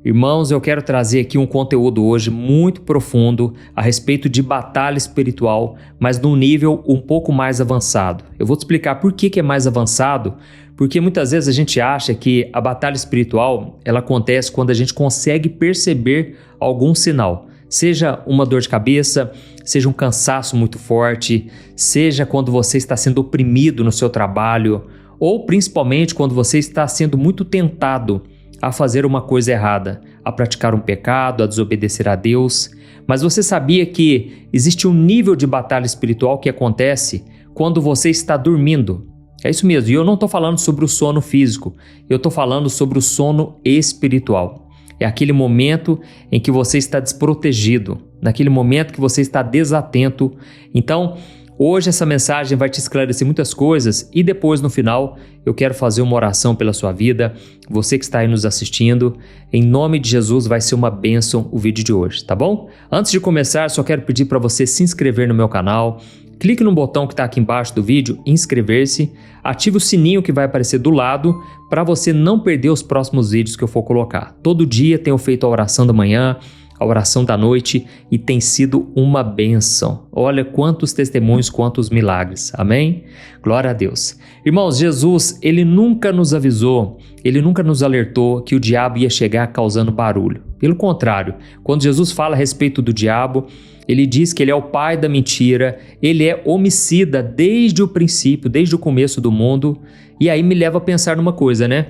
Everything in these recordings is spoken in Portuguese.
Irmãos, eu quero trazer aqui um conteúdo hoje muito profundo a respeito de batalha espiritual, mas num nível um pouco mais avançado. Eu vou te explicar por que é mais avançado, porque muitas vezes a gente acha que a batalha espiritual ela acontece quando a gente consegue perceber algum sinal. Seja uma dor de cabeça, seja um cansaço muito forte, seja quando você está sendo oprimido no seu trabalho, ou principalmente quando você está sendo muito tentado a fazer uma coisa errada, a praticar um pecado, a desobedecer a Deus. Mas você sabia que existe um nível de batalha espiritual que acontece quando você está dormindo? É isso mesmo, e eu não estou falando sobre o sono físico, eu estou falando sobre o sono espiritual. É aquele momento em que você está desprotegido, naquele momento que você está desatento. Então, hoje essa mensagem vai te esclarecer muitas coisas e depois no final eu quero fazer uma oração pela sua vida. Você que está aí nos assistindo, em nome de Jesus vai ser uma bênção o vídeo de hoje, tá bom? Antes de começar, só quero pedir para você se inscrever no meu canal. Clique no botão que está aqui embaixo do vídeo, inscrever-se, ative o sininho que vai aparecer do lado para você não perder os próximos vídeos que eu for colocar. Todo dia tenho feito a oração da manhã, a oração da noite e tem sido uma bênção. Olha quantos testemunhos, quantos milagres. Amém? Glória a Deus. Irmãos, Jesus, ele nunca nos avisou, ele nunca nos alertou que o diabo ia chegar causando barulho. Pelo contrário, quando Jesus fala a respeito do diabo, ele diz que ele é o pai da mentira, ele é homicida desde o princípio, desde o começo do mundo. E aí me leva a pensar numa coisa, né?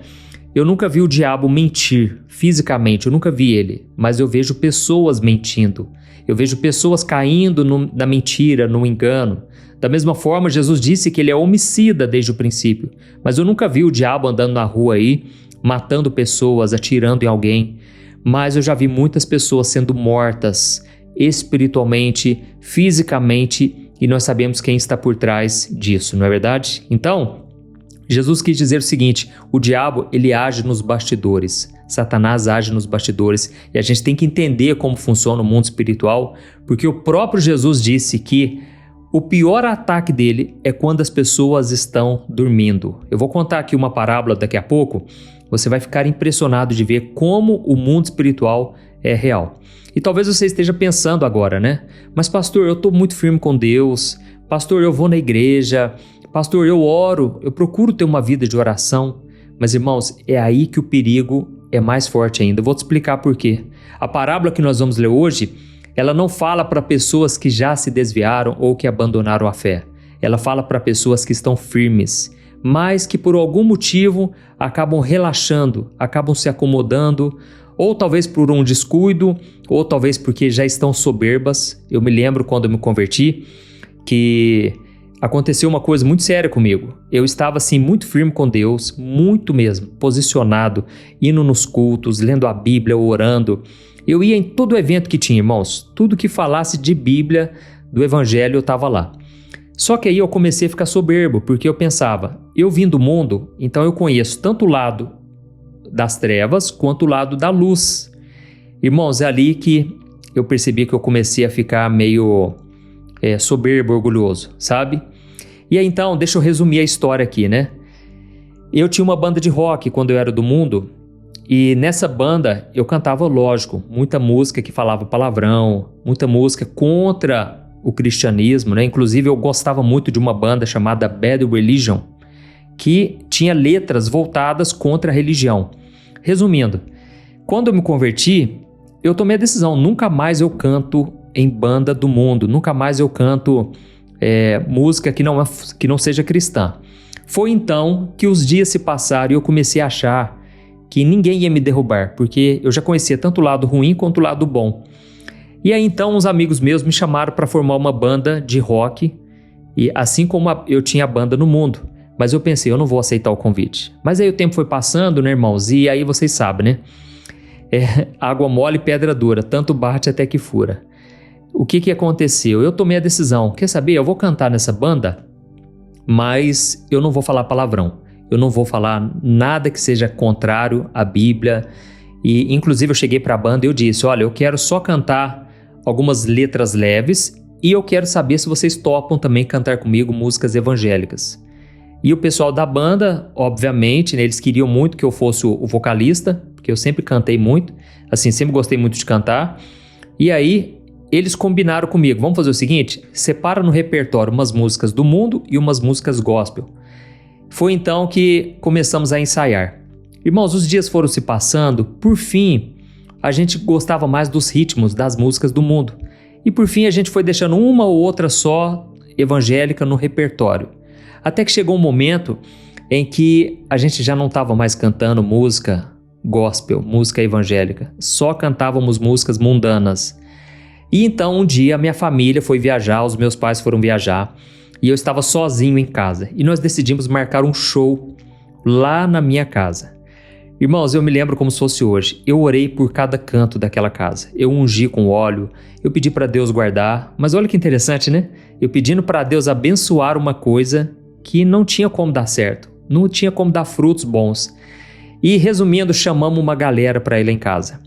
Eu nunca vi o diabo mentir fisicamente, eu nunca vi ele, mas eu vejo pessoas mentindo. Eu vejo pessoas caindo na mentira, no engano. Da mesma forma, Jesus disse que ele é homicida desde o princípio, mas eu nunca vi o diabo andando na rua aí, matando pessoas, atirando em alguém. Mas eu já vi muitas pessoas sendo mortas espiritualmente, fisicamente, e nós sabemos quem está por trás disso, não é verdade? Então, Jesus quis dizer o seguinte: o diabo ele age nos bastidores, Satanás age nos bastidores, e a gente tem que entender como funciona o mundo espiritual, porque o próprio Jesus disse que o pior ataque dele é quando as pessoas estão dormindo. Eu vou contar aqui uma parábola daqui a pouco, você vai ficar impressionado de ver como o mundo espiritual é real. E talvez você esteja pensando agora, né? Mas pastor, eu estou muito firme com Deus, pastor, eu vou na igreja, pastor, eu oro, eu procuro ter uma vida de oração. Mas irmãos, é aí que o perigo é mais forte ainda. Eu vou te explicar por quê. A parábola que nós vamos ler hoje, ela não fala para pessoas que já se desviaram ou que abandonaram a fé. Ela fala para pessoas que estão firmes, mas que por algum motivo acabam relaxando, acabam se acomodando, ou talvez por um descuido, ou talvez porque já estão soberbas. Eu me lembro quando eu me converti que aconteceu uma coisa muito séria comigo. Eu estava assim muito firme com Deus, muito mesmo, posicionado, indo nos cultos, lendo a Bíblia, orando. Eu ia em todo evento que tinha, irmãos, tudo que falasse de Bíblia, do Evangelho, eu estava lá. Só que aí eu comecei a ficar soberbo, porque eu pensava, eu vim do mundo, então eu conheço tanto o lado das trevas quanto o lado da luz. Irmãos, é ali que eu percebi que eu comecei a ficar meio soberbo, orgulhoso, sabe? E aí então, deixa eu resumir a história aqui, né? Eu tinha uma banda de rock quando eu era do mundo, e nessa banda eu cantava, lógico, muita música que falava palavrão, muita música contra o cristianismo, né? Inclusive eu gostava muito de uma banda chamada Bad Religion, que tinha letras voltadas contra a religião. Resumindo, quando eu me converti, eu tomei a decisão, nunca mais eu canto em banda do mundo, nunca mais eu canto música que não seja cristã. Foi então que os dias se passaram e eu comecei a achar que ninguém ia me derrubar, porque eu já conhecia tanto o lado ruim quanto o lado bom. E aí então uns amigos meus me chamaram para formar uma banda de rock, e assim como eu tinha a banda no mundo, mas eu pensei, eu não vou aceitar o convite. Mas aí o tempo foi passando, né, irmãos? E aí vocês sabem, né? Água mole e pedra dura, tanto bate até que fura. O que aconteceu? Eu tomei a decisão, quer saber? Eu vou cantar nessa banda, mas eu não vou falar palavrão. Eu não vou falar nada que seja contrário à Bíblia. E inclusive eu cheguei para a banda e eu disse, olha, eu quero só cantar algumas letras leves e eu quero saber se vocês topam também cantar comigo músicas evangélicas. E o pessoal da banda, obviamente, né, eles queriam muito que eu fosse o vocalista, porque eu sempre cantei muito, assim, sempre gostei muito de cantar. E aí, eles combinaram comigo, vamos fazer o seguinte, separa no repertório umas músicas do mundo e umas músicas gospel. Foi então que começamos a ensaiar. Irmãos, os dias foram se passando, por fim, a gente gostava mais dos ritmos das músicas do mundo. E por fim, a gente foi deixando uma ou outra só evangélica no repertório. Até que chegou um momento em que a gente já não estava mais cantando música gospel, música evangélica, só cantávamos músicas mundanas. E então um dia minha família foi viajar, os meus pais foram viajar e eu estava sozinho em casa. E nós decidimos marcar um show lá na minha casa. Irmãos, eu me lembro como se fosse hoje. Eu orei por cada canto daquela casa. Eu ungi com óleo, eu pedi para Deus guardar. Mas olha que interessante, né? Eu pedindo para Deus abençoar uma coisa que não tinha como dar certo, não tinha como dar frutos bons. E resumindo, chamamos uma galera para ir lá em casa.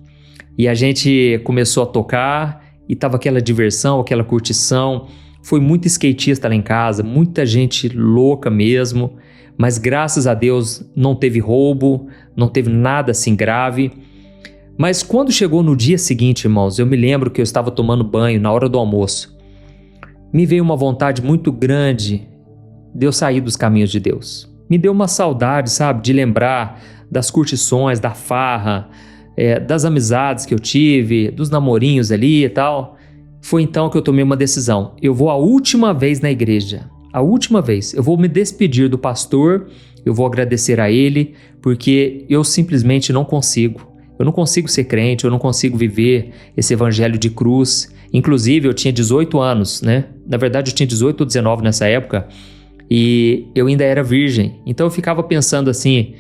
E a gente começou a tocar e tava aquela diversão, aquela curtição. Foi muito skatista lá em casa, muita gente louca mesmo. Mas graças a Deus não teve roubo, não teve nada assim grave. Mas quando chegou no dia seguinte, irmãos, eu me lembro que eu estava tomando banho na hora do almoço. Me veio uma vontade muito grande de eu sair dos caminhos de Deus. Me deu uma saudade, sabe, de lembrar das curtições, da farra, das amizades que eu tive, dos namorinhos ali e tal. Foi então que eu tomei uma decisão. Eu vou a última vez na igreja. A última vez, eu vou me despedir do pastor, eu vou agradecer a ele, porque eu simplesmente não consigo. Eu não consigo ser crente, eu não consigo viver esse evangelho de cruz. Inclusive, eu tinha 18 anos, né? Na verdade, eu tinha 18 ou 19 nessa época, e eu ainda era virgem. Então eu ficava pensando assim,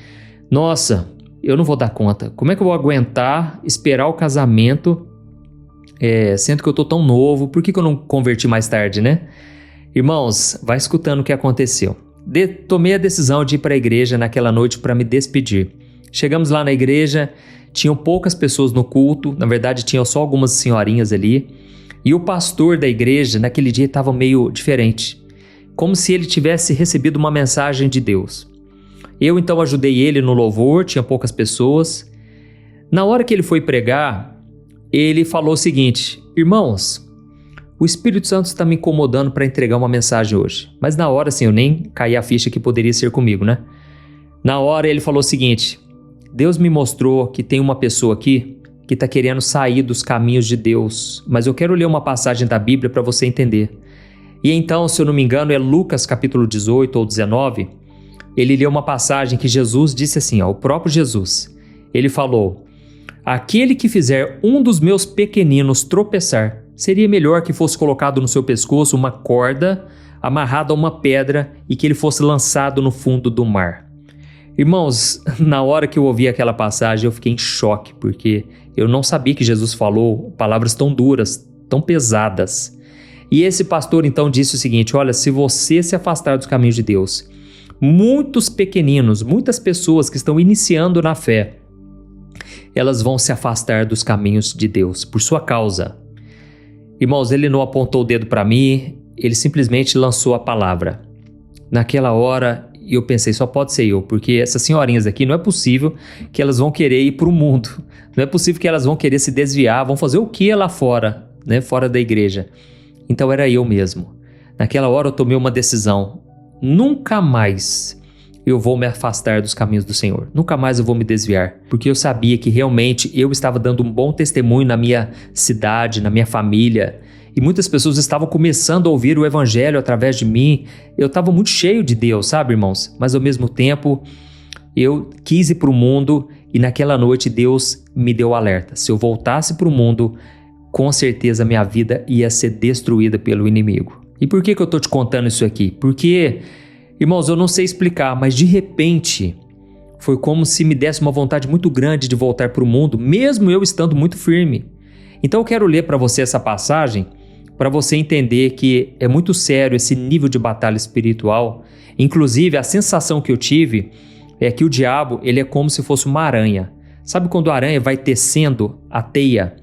nossa, eu não vou dar conta. Como é que eu vou aguentar esperar o casamento, sendo que eu tô tão novo? Por que eu não converti mais tarde, né? Irmãos, vai escutando o que aconteceu. Tomei a decisão de ir para a igreja naquela noite para me despedir. Chegamos lá na igreja, tinham poucas pessoas no culto, na verdade tinham só algumas senhorinhas ali. E o pastor da igreja naquele dia estava meio diferente, como se ele tivesse recebido uma mensagem de Deus. Eu então ajudei ele no louvor, tinha poucas pessoas. Na hora que ele foi pregar, ele falou o seguinte: irmãos, o Espírito Santo está me incomodando para entregar uma mensagem hoje. Mas na hora, assim, eu nem caí a ficha que poderia ser comigo, né? Na hora ele falou o seguinte: Deus me mostrou que tem uma pessoa aqui que está querendo sair dos caminhos de Deus. Mas eu quero ler uma passagem da Bíblia para você entender. E então, se eu não me engano, é Lucas capítulo 18 ou 19. Ele leu uma passagem que Jesus disse assim, ó, o próprio Jesus. Ele falou: aquele que fizer um dos meus pequeninos tropeçar, seria melhor que fosse colocado no seu pescoço uma corda amarrada a uma pedra e que ele fosse lançado no fundo do mar. Irmãos, na hora que eu ouvi aquela passagem eu fiquei em choque, porque eu não sabia que Jesus falou palavras tão duras, tão pesadas. E esse pastor então disse o seguinte: olha, se você se afastar dos caminhos de Deus, muitos pequeninos, muitas pessoas que estão iniciando na fé, elas vão se afastar dos caminhos de Deus por sua causa. Irmãos, ele não apontou o dedo para mim, ele simplesmente lançou a palavra. Naquela hora eu pensei, só pode ser eu, porque essas senhorinhas aqui não é possível que elas vão querer ir para o mundo, não é possível que elas vão querer se desviar, vão fazer o que lá fora, né, fora da igreja. Então era eu mesmo. Naquela hora eu tomei uma decisão: nunca mais eu vou me afastar dos caminhos do Senhor. Nunca mais eu vou me desviar. Porque eu sabia que realmente eu estava dando um bom testemunho na minha cidade, na minha família. E muitas pessoas estavam começando a ouvir o evangelho através de mim. Eu estava muito cheio de Deus, sabe, irmãos? Mas ao mesmo tempo, eu quis ir para o mundo e naquela noite Deus me deu alerta. Se eu voltasse para o mundo, com certeza minha vida ia ser destruída pelo inimigo. E por que eu estou te contando isso aqui? Porque, irmãos, eu não sei explicar, mas de repente foi como se me desse uma vontade muito grande de voltar para o mundo, mesmo eu estando muito firme. Então eu quero ler para você essa passagem, para você entender que é muito sério esse nível de batalha espiritual. Inclusive, a sensação que eu tive é que o diabo, ele é como se fosse uma aranha. Sabe quando a aranha vai tecendo a teia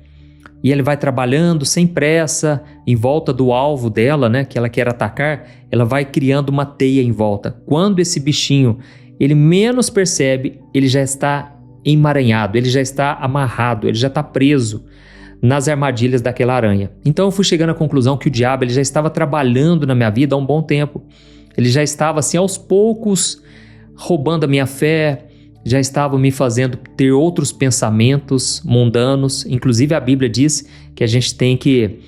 e ele vai trabalhando sem pressa em volta do alvo dela, né, que ela quer atacar, ela vai criando uma teia em volta. Quando esse bichinho, ele menos percebe, ele já está emaranhado, ele já está amarrado, ele já está preso nas armadilhas daquela aranha. Então eu fui chegando à conclusão que o diabo ele já estava trabalhando na minha vida há um bom tempo. Ele já estava assim aos poucos roubando a minha fé, já estava me fazendo ter outros pensamentos mundanos. Inclusive a Bíblia diz que a gente tem que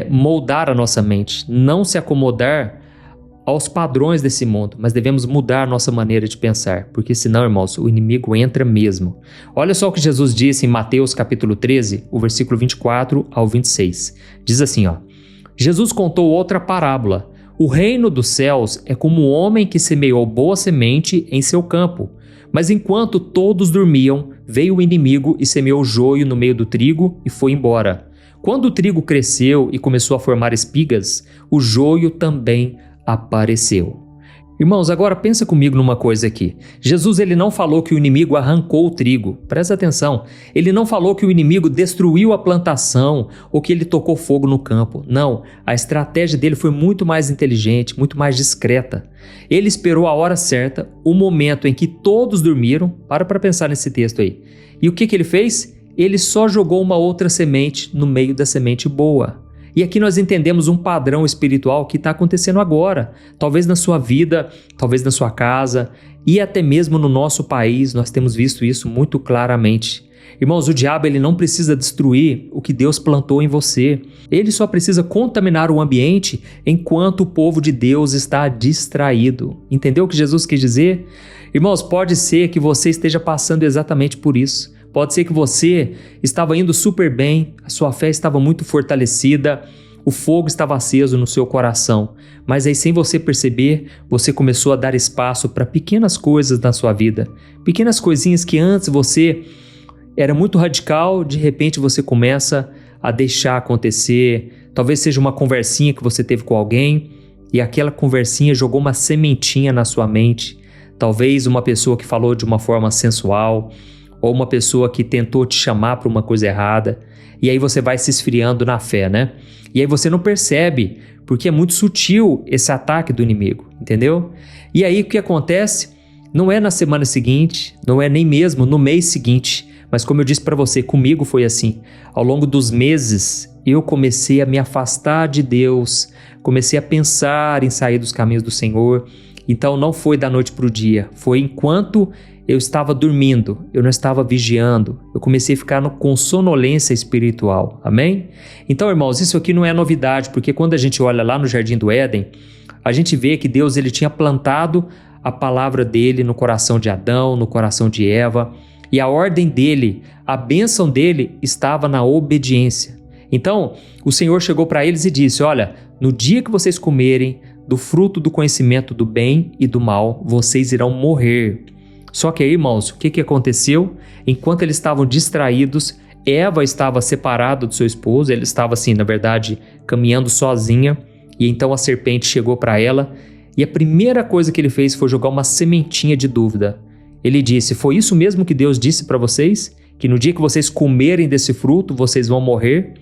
moldar a nossa mente, não se acomodar aos padrões desse mundo, mas devemos mudar a nossa maneira de pensar, porque senão, irmãos, o inimigo entra mesmo. Olha só o que Jesus disse em Mateus capítulo 13, o versículo 24 ao 26. Diz assim, Jesus contou outra parábola. O reino dos céus é como um homem que semeou boa semente em seu campo. Mas enquanto todos dormiam, veio o inimigo e semeou joio no meio do trigo e foi embora. Quando o trigo cresceu e começou a formar espigas, o joio também apareceu. Irmãos, agora pensa comigo numa coisa aqui. Jesus ele não falou que o inimigo arrancou o trigo. Presta atenção. Ele não falou que o inimigo destruiu a plantação ou que ele tocou fogo no campo. Não, a estratégia dele foi muito mais inteligente, muito mais discreta. Ele esperou a hora certa, o momento em que todos dormiram. Para pensar nesse texto aí. E o que ele fez? Ele só jogou uma outra semente no meio da semente boa. E aqui nós entendemos um padrão espiritual que está acontecendo agora, talvez na sua vida, talvez na sua casa e até mesmo no nosso país, nós temos visto isso muito claramente. Irmãos, o diabo ele não precisa destruir o que Deus plantou em você, ele só precisa contaminar o ambiente enquanto o povo de Deus está distraído. Entendeu o que Jesus quis dizer? Irmãos, pode ser que você esteja passando exatamente por isso. Pode ser que você estava indo super bem, a sua fé estava muito fortalecida, o fogo estava aceso no seu coração, mas aí sem você perceber, você começou a dar espaço para pequenas coisas na sua vida, pequenas coisinhas que antes você era muito radical, de repente você começa a deixar acontecer, talvez seja uma conversinha que você teve com alguém e aquela conversinha jogou uma sementinha na sua mente, talvez uma pessoa que falou de uma forma sensual, ou uma pessoa que tentou te chamar para uma coisa errada, e aí você vai se esfriando na fé, né? E aí você não percebe, porque é muito sutil esse ataque do inimigo, entendeu? E aí o que acontece? Não é na semana seguinte, não é nem mesmo no mês seguinte, mas como eu disse para você, comigo foi assim. Ao longo dos meses, eu comecei a me afastar de Deus, comecei a pensar em sair dos caminhos do Senhor. Então não foi da noite para o dia, foi enquanto eu estava dormindo, eu não estava vigiando, eu comecei a ficar com sonolência espiritual, amém? Então, irmãos, isso aqui não é novidade, porque quando a gente olha lá no Jardim do Éden, a gente vê que Deus ele tinha plantado a palavra dele no coração de Adão, no coração de Eva, e a ordem dele, a bênção dele estava na obediência. Então, o Senhor chegou para eles e disse, olha, no dia que vocês comerem do fruto do conhecimento do bem e do mal, vocês irão morrer. Só que aí, irmãos, o que aconteceu? Enquanto eles estavam distraídos, Eva estava separada do seu esposo, ele estava assim, na verdade, caminhando sozinha, e então a serpente chegou para ela, e a primeira coisa que ele fez foi jogar uma sementinha de dúvida. Ele disse, foi isso mesmo que Deus disse para vocês? Que no dia que vocês comerem desse fruto, vocês vão morrer?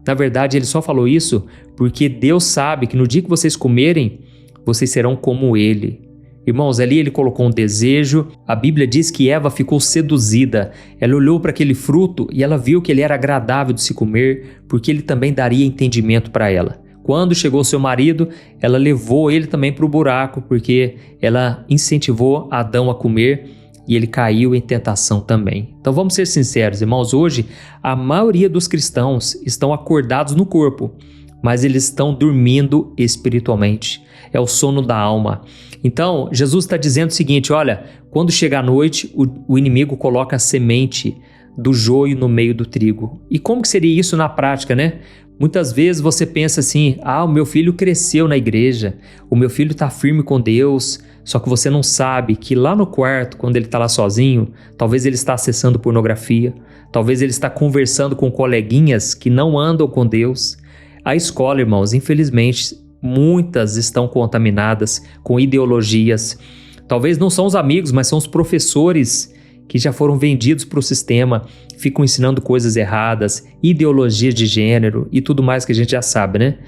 Na verdade, ele só falou isso porque Deus sabe que no dia que vocês comerem, vocês serão como ele. Irmãos, ali ele colocou um desejo, a Bíblia diz que Eva ficou seduzida, ela olhou para aquele fruto e ela viu que ele era agradável de se comer, porque ele também daria entendimento para ela. Quando chegou seu marido, ela levou ele também para o buraco, porque ela incentivou Adão a comer e ele caiu em tentação também. Então vamos ser sinceros, irmãos, hoje a maioria dos cristãos estão acordados no corpo, mas eles estão dormindo espiritualmente. É o sono da alma. Então, Jesus está dizendo o seguinte, olha, quando chega a noite, o inimigo coloca a semente do joio no meio do trigo. E como que seria isso na prática, né? Muitas vezes você pensa assim, o meu filho cresceu na igreja, o meu filho está firme com Deus, só que você não sabe que lá no quarto, quando ele está lá sozinho, talvez ele está acessando pornografia, talvez ele está conversando com coleguinhas que não andam com Deus. A escola, irmãos, infelizmente, muitas estão contaminadas com ideologias. Talvez não são os amigos, mas são os professores que já foram vendidos para o sistema, ficam ensinando coisas erradas, ideologias de gênero e tudo mais que a gente já sabe, né?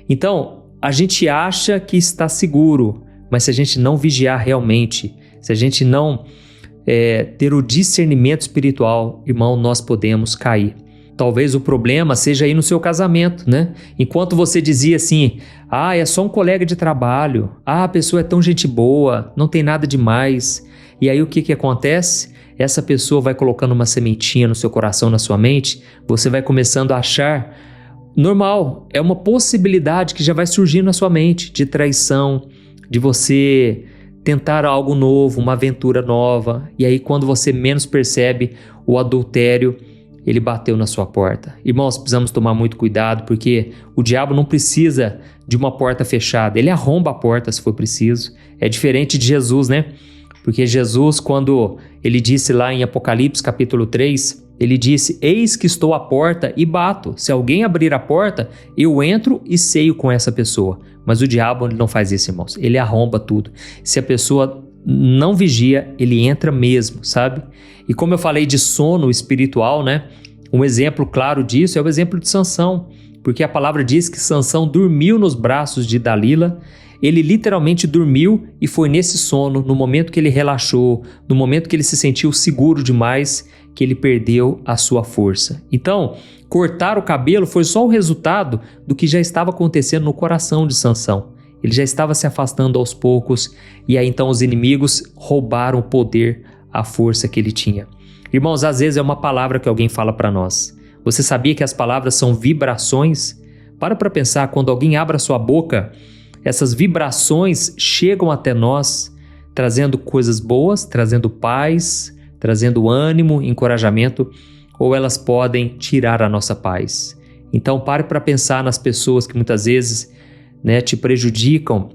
Então, a gente acha que está seguro, mas se a gente não vigiar realmente, se a gente não ter o discernimento espiritual, irmão, nós podemos cair. Talvez o problema seja aí no seu casamento, né? Enquanto você dizia assim, é só um colega de trabalho, a pessoa é tão gente boa, não tem nada demais. E aí o que acontece? Essa pessoa vai colocando uma sementinha no seu coração, na sua mente, você vai começando a achar normal, é uma possibilidade que já vai surgir na sua mente, de traição, de você tentar algo novo, uma aventura nova, e aí quando você menos percebe, o adultério, ele bateu na sua porta. Irmãos, precisamos tomar muito cuidado, porque o diabo não precisa de uma porta fechada, ele arromba a porta se for preciso. É diferente de Jesus, né? Porque Jesus, quando ele disse lá em Apocalipse capítulo 3, ele disse, eis que estou à porta e bato, se alguém abrir a porta, eu entro e ceio com essa pessoa. Mas o diabo ele não faz isso, irmãos, ele arromba tudo. Se a pessoa não vigia, ele entra mesmo, sabe? E como eu falei de sono espiritual, né? Um exemplo claro disso é o exemplo de Sansão, porque a palavra diz que Sansão dormiu nos braços de Dalila. Ele literalmente dormiu e foi nesse sono, no momento que ele relaxou, no momento que ele se sentiu seguro demais, que ele perdeu a sua força. Então, cortar o cabelo foi só o resultado do que já estava acontecendo no coração de Sansão. Ele já estava se afastando aos poucos e aí então os inimigos roubaram o poder, a força que ele tinha. Irmãos, às vezes é uma palavra que alguém fala para nós. Você sabia que as palavras são vibrações? Para pensar, quando alguém abre a sua boca, essas vibrações chegam até nós, trazendo coisas boas, trazendo paz, trazendo ânimo, encorajamento, ou elas podem tirar a nossa paz. Então pare para pensar nas pessoas que muitas vezes te prejudicam,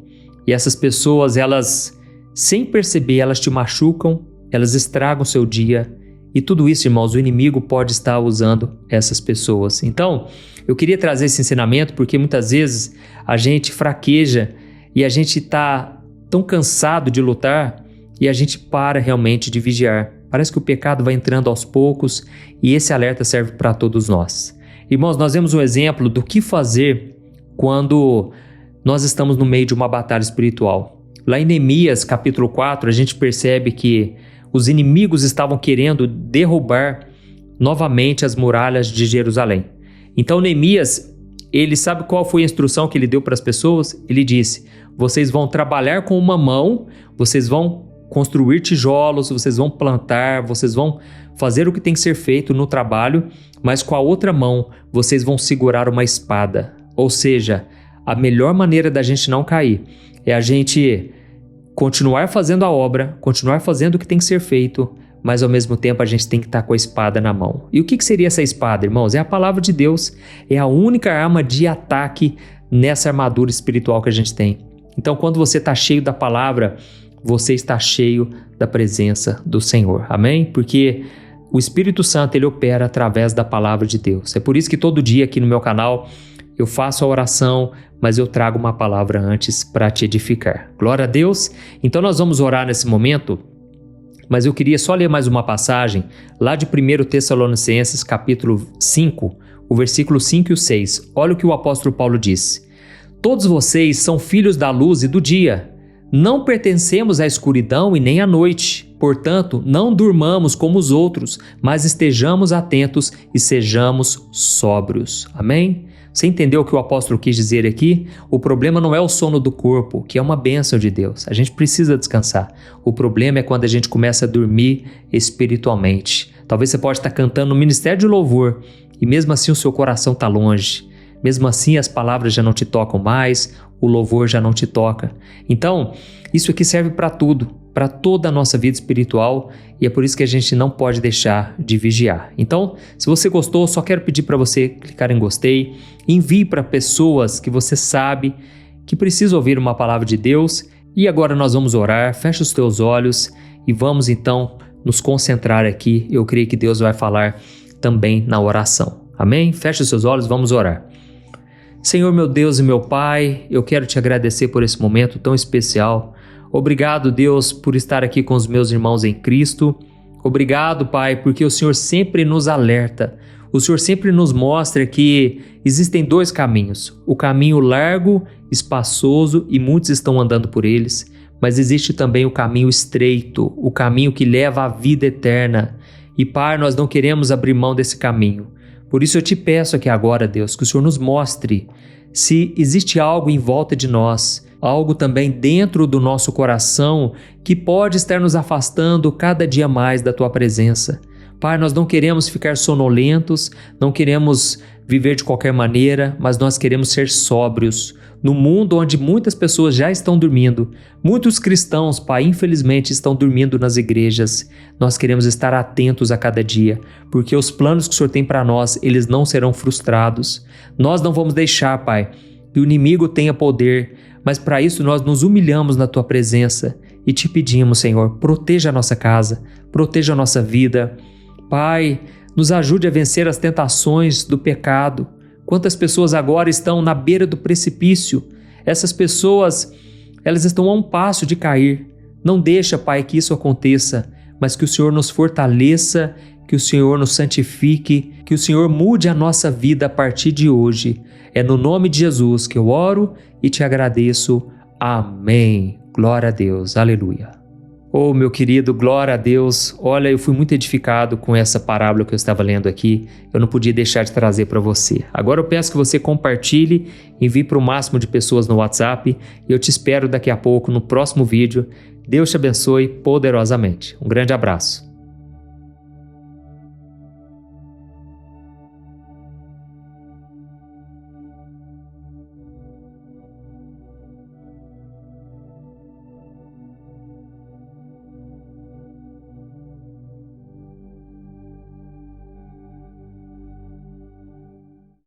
e essas pessoas, elas, sem perceber, elas te machucam, elas estragam seu dia, e tudo isso, irmãos, o inimigo pode estar usando essas pessoas. Então, eu queria trazer esse ensinamento porque muitas vezes a gente fraqueja e a gente está tão cansado de lutar e a gente para realmente de vigiar. Parece que o pecado vai entrando aos poucos e esse alerta serve para todos nós. Irmãos, nós vemos um exemplo do que fazer quando nós estamos no meio de uma batalha espiritual. Lá em Neemias, capítulo 4, a gente percebe que os inimigos estavam querendo derrubar novamente as muralhas de Jerusalém. Então Neemias, ele sabe qual foi a instrução que ele deu para as pessoas? Ele disse, vocês vão trabalhar com uma mão, vocês vão construir tijolos, vocês vão plantar, vocês vão fazer o que tem que ser feito no trabalho, mas com a outra mão vocês vão segurar uma espada. Ou seja, a melhor maneira da gente não cair é a gente continuar fazendo a obra, continuar fazendo o que tem que ser feito, mas ao mesmo tempo a gente tem que estar com a espada na mão. E o que seria essa espada, irmãos? É a palavra de Deus, é a única arma de ataque nessa armadura espiritual que a gente tem. Então, quando você está cheio da palavra, você está cheio da presença do Senhor, amém? Porque o Espírito Santo, ele opera através da palavra de Deus. É por isso que todo dia aqui no meu canal eu faço a oração, mas eu trago uma palavra antes para te edificar. Glória a Deus! Então nós vamos orar nesse momento, mas eu queria só ler mais uma passagem lá de 1 Tessalonicenses, capítulo 5, o versículo 5 e o 6. Olha o que o apóstolo Paulo diz. Todos vocês são filhos da luz e do dia. Não pertencemos à escuridão e nem à noite. Portanto, não durmamos como os outros, mas estejamos atentos e sejamos sóbrios. Amém? Você entendeu o que o apóstolo quis dizer aqui? O problema não é o sono do corpo, que é uma bênção de Deus. A gente precisa descansar. O problema é quando a gente começa a dormir espiritualmente. Talvez você pode estar cantando no ministério de louvor e mesmo assim o seu coração está longe. Mesmo assim as palavras já não te tocam mais, o louvor já não te toca. Então, isso aqui serve para tudo, para toda a nossa vida espiritual, e é por isso que a gente não pode deixar de vigiar. Então, se você gostou, só quero pedir para você clicar em gostei, envie para pessoas que você sabe que precisam ouvir uma palavra de Deus. E agora nós vamos orar, fecha os teus olhos e vamos então nos concentrar aqui. Eu creio que Deus vai falar também na oração. Amém? Fecha os seus olhos, vamos orar. Senhor, meu Deus e meu Pai, eu quero te agradecer por esse momento tão especial. Obrigado, Deus, por estar aqui com os meus irmãos em Cristo. Obrigado, Pai, porque o Senhor sempre nos alerta. O Senhor sempre nos mostra que existem dois caminhos. O caminho largo, espaçoso e muitos estão andando por eles. Mas existe também o caminho estreito, o caminho que leva à vida eterna. E, Pai, nós não queremos abrir mão desse caminho. Por isso eu te peço aqui agora, Deus, que o Senhor nos mostre se existe algo em volta de nós, algo também dentro do nosso coração que pode estar nos afastando cada dia mais da Tua presença. Pai, nós não queremos ficar sonolentos, não queremos viver de qualquer maneira, mas nós queremos ser sóbrios. No mundo onde muitas pessoas já estão dormindo, muitos cristãos, Pai, infelizmente estão dormindo nas igrejas. Nós queremos estar atentos a cada dia, porque os planos que o Senhor tem para nós, eles não serão frustrados. Nós não vamos deixar, Pai, que o inimigo tenha poder, mas para isso nós nos humilhamos na Tua presença e te pedimos, Senhor, proteja a nossa casa, proteja a nossa vida. Pai, nos ajude a vencer as tentações do pecado. Quantas pessoas agora estão na beira do precipício? Essas pessoas, elas estão a um passo de cair. Não deixa, Pai, que isso aconteça, mas que o Senhor nos fortaleça, que o Senhor nos santifique, que o Senhor mude a nossa vida a partir de hoje. É no nome de Jesus que eu oro e te agradeço. Amém. Glória a Deus. Aleluia. Oh, meu querido, glória a Deus. Olha, eu fui muito edificado com essa parábola que eu estava lendo aqui. Eu não podia deixar de trazer para você. Agora eu peço que você compartilhe, envie para o máximo de pessoas no WhatsApp e eu te espero daqui a pouco no próximo vídeo. Deus te abençoe poderosamente. Um grande abraço.